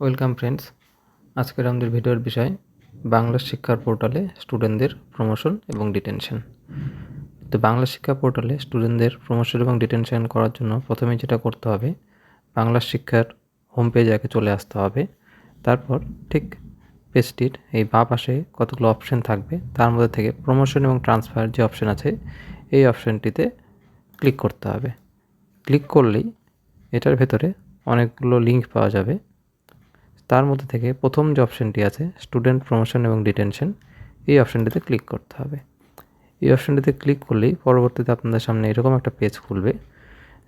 Welcome friends. আজকের আমাদের ভিডিওর বিষয় বাংলা শিক্ষার পোর্টালে স্টুডেন্টদের প্রমোশন এবং ডিটেনশন। তো বাংলা শিক্ষা পোর্টালে স্টুডেন্টদের প্রমোশন এবং ডিটেনশন করার জন্য প্রথমে যেটা করতে হবে, বাংলা শিক্ষার হোম পেজে আগে চলে আসতে হবে। তারপর ঠিক পেজটির এই বাঁ পাশে কতগুলো অপশন থাকবে, তার মধ্যে থেকে প্রমোশন এবং ট্রান্সফার যে অপশন আছে এই অপশনটিতে ক্লিক করতে হবে। ক্লিক করলেই এটার ভেতরে অনেকগুলো লিঙ্ক পাওয়া যাবে। তার মধ্যে থেকে প্রথম যে অপশানটি আছে স্টুডেন্ট প্রমোশন এবং ডিটেনশন, এই অপশানটিতে ক্লিক করতে হবে। এই অপশানটিতে ক্লিক করলেই পরবর্তীতে আপনাদের সামনে এরকম একটা পেজ খুলবে,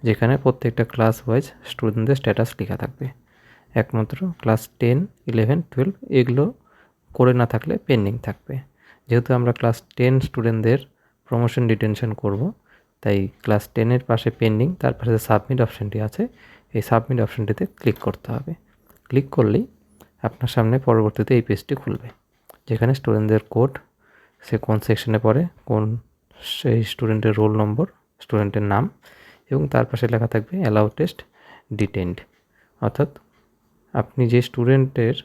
যেখানে প্রত্যেকটা ক্লাস ওয়াইজ স্টুডেন্টদের স্ট্যাটাস লেখা থাকবে। একমাত্র ক্লাস 10, 11, 12 এগুলো করে না থাকলে পেন্ডিং থাকবে। যেহেতু আমরা ক্লাস 10 স্টুডেন্টদের প্রমোশন ডিটেনশন করব, তাই ক্লাস 10-এর পাশে পেন্ডিং, তার পাশে সাবমিট অপশানটি আছে, এই সাবমিট অপশানটিতে ক্লিক করতে হবে। ক্লিক করলেই আপনার সামনে পরবর্তীতে এই পেজটি খুলবে, যেখানে স্টুডেন্টদের কোড, সে কোন সেকশনে পড়ে, কোন সেই স্টুডেন্টের রোল নম্বর, স্টুডেন্টের নাম, এবং তার পাশে লেখা থাকবে অ্যালাউ টেস্ট ডিটেইনড। অর্থাৎ আপনি যে স্টুডেন্টের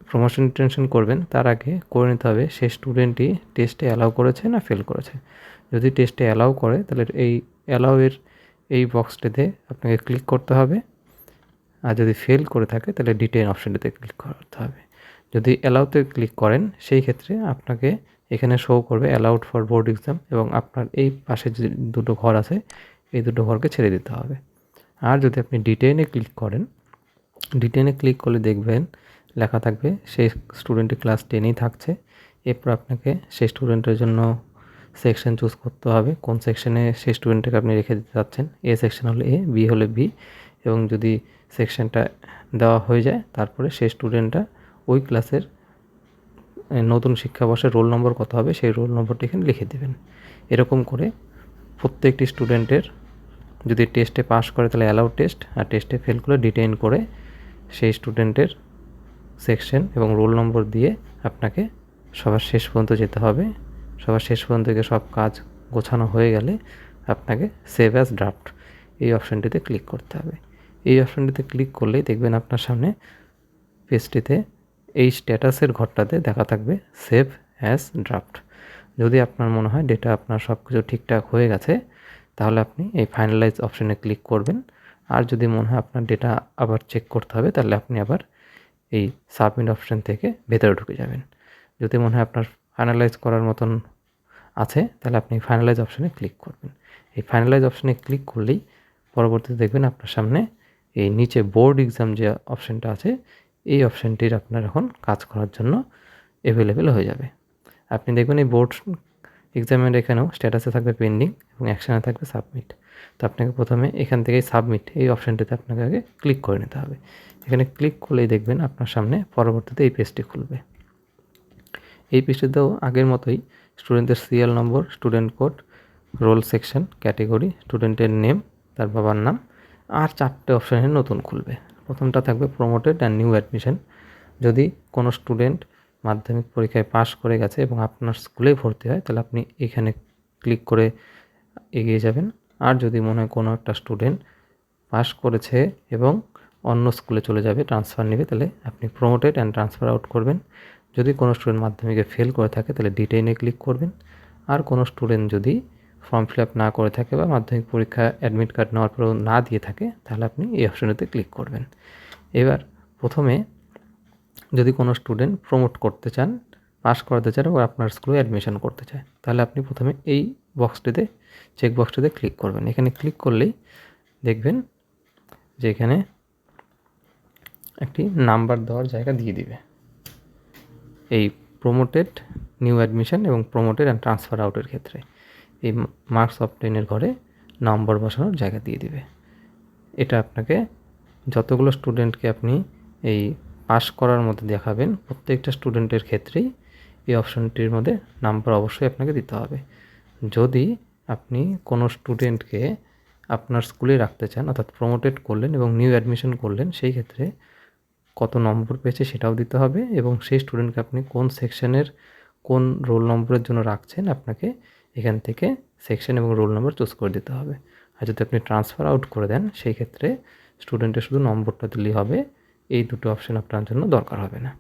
প্রমোশন ডিটেনশন করবেন তার আগে করে নিতে হবে সেই স্টুডেন্টটি টেস্টে অ্যালাউ করেছে না ফেল করেছে। যদি টেস্টে অ্যালাউ করে তাহলে এই অ্যালাউয়ের এই বক্সটিতে আপনাকে ক্লিক করতে হবে, আর যদি ফেল করে থাকে তাহলে ডিটেইন অপশানটিতে ক্লিক করতে হবে। যদি অ্যালাউতে ক্লিক করেন সেই ক্ষেত্রে আপনাকে এখানে শো করবে অ্যালাউড ফর বোর্ড এক্সাম, এবং আপনার এই পাশে যে দুটো ঘর আছে এই দুটো ঘরকে ছেড়ে দিতে হবে। আর যদি আপনি ডিটেইনে ক্লিক করেন, ডিটেইনে ক্লিক করলে দেখবেন লেখা থাকবে সেই স্টুডেন্টটি ক্লাস 10-এই থাকছে। এরপর আপনাকে সেই স্টুডেন্টের জন্য সেকশন চুজ করতে হবে, কোন সেকশনে সেই স্টুডেন্টটাকে আপনি রেখে দিতে চাচ্ছেন। এ সেকশন হলে এ, বি হলে বি, এবং যদি সেকশনটা দেওয়া হয়ে যায় তারপরে সেই স্টুডেন্টটা ওই ক্লাসের নতুন শিক্ষাবর্ষের রোল নম্বর কত হবে সেই রোল নম্বরটি এখানে লিখে দেবেন। এরকম করে প্রত্যেকটি স্টুডেন্টের যদি টেস্টে পাস করে তাহলে অ্যালাউ টেস্ট, আর টেস্টে ফেল করে ডিটেইন করে সেই স্টুডেন্টের সেকশন এবং রোল নম্বর দিয়ে আপনাকে সবার শেষ পর্যন্ত যেতে হবে। সবার শেষ পর্যন্ত থেকে সব কাজ গোছানো হয়ে গেলে আপনাকে সেভ অ্যাজ ড্রাফট এই অপশানটিতে ক্লিক করতে হবে। এই অপশানটিতে ক্লিক করলেই দেখবেন আপনার সামনে পেজটিতে এই স্ট্যাটাসের ঘরটাতে দেখা থাকবে সেভ অ্যাজ ড্রাফট। যদি আপনার মনে হয় ডেটা আপনার সব কিছু ঠিকঠাক হয়ে গেছে তাহলে আপনি এই ফাইনালাইজ অপশানে ক্লিক করবেন। আর যদি মনে হয় আপনার ডেটা আবার চেক করতে হবে তাহলে আপনি আবার এই সাবমিট অপশান থেকে ভেতরে ঢুকে যাবেন। যদি মনে হয় আপনার ফাইনালাইজ করার মতন আছে তাহলে আপনি ফাইনালাইজ অপশানে ক্লিক করবেন। এই ফাইনালাইজ অপশানে ক্লিক করলেই পরবর্তীতে দেখবেন আপনার সামনে এই নিচে বোর্ড এক্সাম যে অপশানটা আছে এই অপশানটির আপনার এখন কাজ করার জন্য অ্যাভেলেবেল হয়ে যাবে। আপনি দেখবেন এই বোর্ড এক্সামের এখানেও স্ট্যাটাসে থাকবে পেন্ডিং এবং অ্যাকশানে থাকবে সাবমিট। তো আপনাকে প্রথমে এখান থেকে সাবমিট এই অপশানটিতে আপনাকে আগে ক্লিক করে নিতে হবে। এখানে ক্লিক করলেই দেখবেন আপনার সামনে পরবর্তীতে এই পেজটি খুলবে। এই পেজটিতেও আগের মতোই স্টুডেন্টের serial number, student code, roll section, category, স্টুডেন্টের নেম, তার বাবার নাম, আর 4টে অপশানে নতুন খুলবে। প্রথমটা থাকবে প্রমোটেড অ্যান্ড নিউ অ্যাডমিশন। যদি কোনো স্টুডেন্ট মাধ্যমিক পরীক্ষায় পাস করে গেছে এবং আপনার স্কুলে ভর্তি হয় তাহলে আপনি এখানে ক্লিক করে এগিয়ে যাবেন। আর যদি মনে হয় কোনো একটা স্টুডেন্ট পাস করেছে এবং অন্য স্কুলে চলে যাবে, ট্রান্সফার নেবে, তাহলে আপনি প্রমোটেড অ্যান্ড ট্রান্সফার আউট করবেন। যদি কোনো স্টুডেন্ট মাধ্যমিকে ফেল করে থাকে তাহলে ডিটেইনে ক্লিক করবেন। আর কোনো স্টুডেন্ট যদি ফর্ম ফিল আপ না করে থাকে বা মাধ্যমিক পরীক্ষা অ্যাডমিট কার্ড নেওয়ার পরেও না দিয়ে থাকে তাহলে আপনি এই অপশানেতে ক্লিক করবেন। এবার প্রথমে যদি কোনো স্টুডেন্ট প্রমোট করতে চান, পাস করাতে চান এবং আপনার স্কুলে অ্যাডমিশন করতে চায় তাহলে আপনি প্রথমে এই বক্সটিতে, চেক বক্সটিতে ক্লিক করবেন। এখানে ক্লিক করলেই দেখবেন যে এখানে একটি নাম্বার দেওয়ার জায়গা দিয়ে দিবে। এই প্রমোটেড, নিউ অ্যাডমিশন এবং প্রমোটেড অ্যান্ড ট্রান্সফার আউটের ক্ষেত্রে এই মার্কস অবটেইনের ঘরে নম্বর বসানোর জায়গা দিয়ে দিবে। এটা আপনাকে যতগুলো স্টুডেন্টকে আপনি এই পাস করার মধ্যে দেখাবেন প্রত্যেকটা স্টুডেন্টের ক্ষেত্রেই এই অপশানটির মধ্যে নাম্বার অবশ্যই আপনাকে দিতে হবে। যদি আপনি কোনো স্টুডেন্টকে আপনার স্কুলে রাখতে চান, অর্থাৎ প্রমোটেড করলেন এবং নিউ অ্যাডমিশন করলেন, সেই ক্ষেত্রে কত নম্বর পেয়েছে সেটাও দিতে হবে, এবং সেই স্টুডেন্টকে আপনি কোন সেকশনের কোন রোল নম্বরের জন্য রাখছেন আপনাকে এখান থেকে সেকশন এবং রোল নম্বর চুজ করে দিতে হবে। আর যদি আপনি ট্রান্সফার আউট করে দেন সেই ক্ষেত্রে স্টুডেন্টের শুধু নম্বরটা দিলেই হবে এই দুটো অপশান আপনার জন্য দরকার হবে না।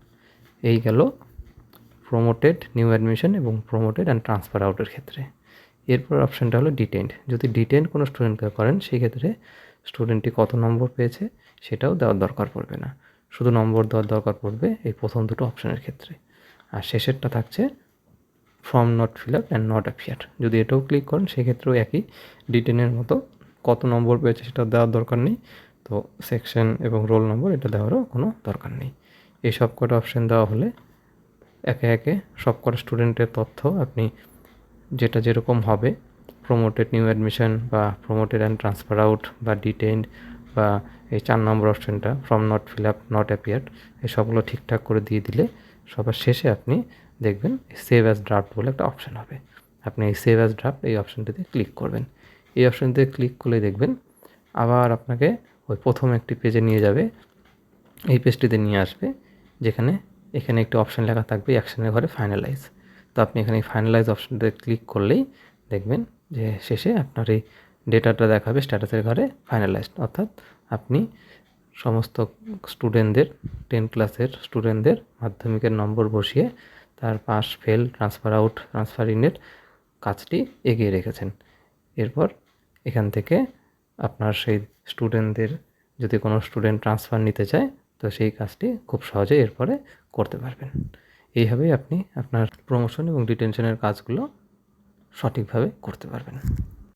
এই গেল প্রমোটেড নিউ অ্যাডমিশন এবং প্রমোটেড অ্যান্ড ট্রান্সফার আউটের ক্ষেত্রে। এরপর অপশানটা হলো ডিটেইনড। যদি ডিটেইনড কোনো স্টুডেন্টকে করেন সেই ক্ষেত্রে স্টুডেন্টটি কত নম্বর পেয়েছে সেটাও দেওয়ার দরকার পড়বে না, শুধু নম্বর দেওয়ার দরকার পড়বে এই প্রথম দুটো অপশানের ক্ষেত্রে। আর শেষেরটা থাকছে form not fill up and not appear. যদি এটাও ক্লিক করেন সেক্ষেত্রেও একই ডিটেনের মতো কত নম্বর পেয়েছে সেটা দেওয়ার দরকার নেই, তো সেকশন এবং রোল নম্বর এটা দেওয়ারও কোনো দরকার নেই। এই সব কটা অপশান দেওয়া হলে একে একে সব কটা স্টুডেন্টের তথ্য আপনি যেটা যেরকম হবে, প্রমোটেড নিউ অ্যাডমিশন বা প্রমোটেড অ্যান্ড ট্রান্সফার আউট বা ডিটেইনড বা এই 4 নম্বর অপশানটা form not fill up not appeared, এই সবগুলো ঠিকঠাক করে দিয়ে দিলে সবার শেষে আপনি দেখবেন সেভ অ্যাজ ড্রাফট বলে একটা অপশান হবে। আপনি এই সেভ অ্যাজ ড্রাফট এই অপশানটিতে ক্লিক করবেন। এই অপশানটিতে ক্লিক করলে দেখবেন আবার আপনাকে ওই প্রথম একটি পেজে নিয়ে যাবে। এই পেজটিতে নিয়ে আসবে এখানে একটি অপশান লেখা থাকবে অ্যাকশনের ঘরে ফাইনালাইজ। তো আপনি এখানে ফাইনালাইজ অপশানটিতে ক্লিক করলেই দেখবেন যে শেষে আপনার এই ডেটাটা দেখাবে স্ট্যাটাসের ঘরে ফাইনালাইজড, অর্থাৎ আপনি সমস্ত স্টুডেন্টদের 10 ক্লাসের স্টুডেন্টদের মাধ্যমিকের নম্বর বসিয়ে তার pass fail transfer out transfer ইনের কাজটি এগিয়ে রেখেছেন। এরপর এখান থেকে আপনার সেই স্টুডেন্টদের যদি কোনো স্টুডেন্ট ট্রান্সফার নিতে চায় তো সেই কাজটি খুব সহজেই এরপরে করতে পারবেন। এইভাবেই আপনি আপনার প্রমোশন এবং ডিটেনশনের কাজগুলো সঠিকভাবে করতে পারবেন।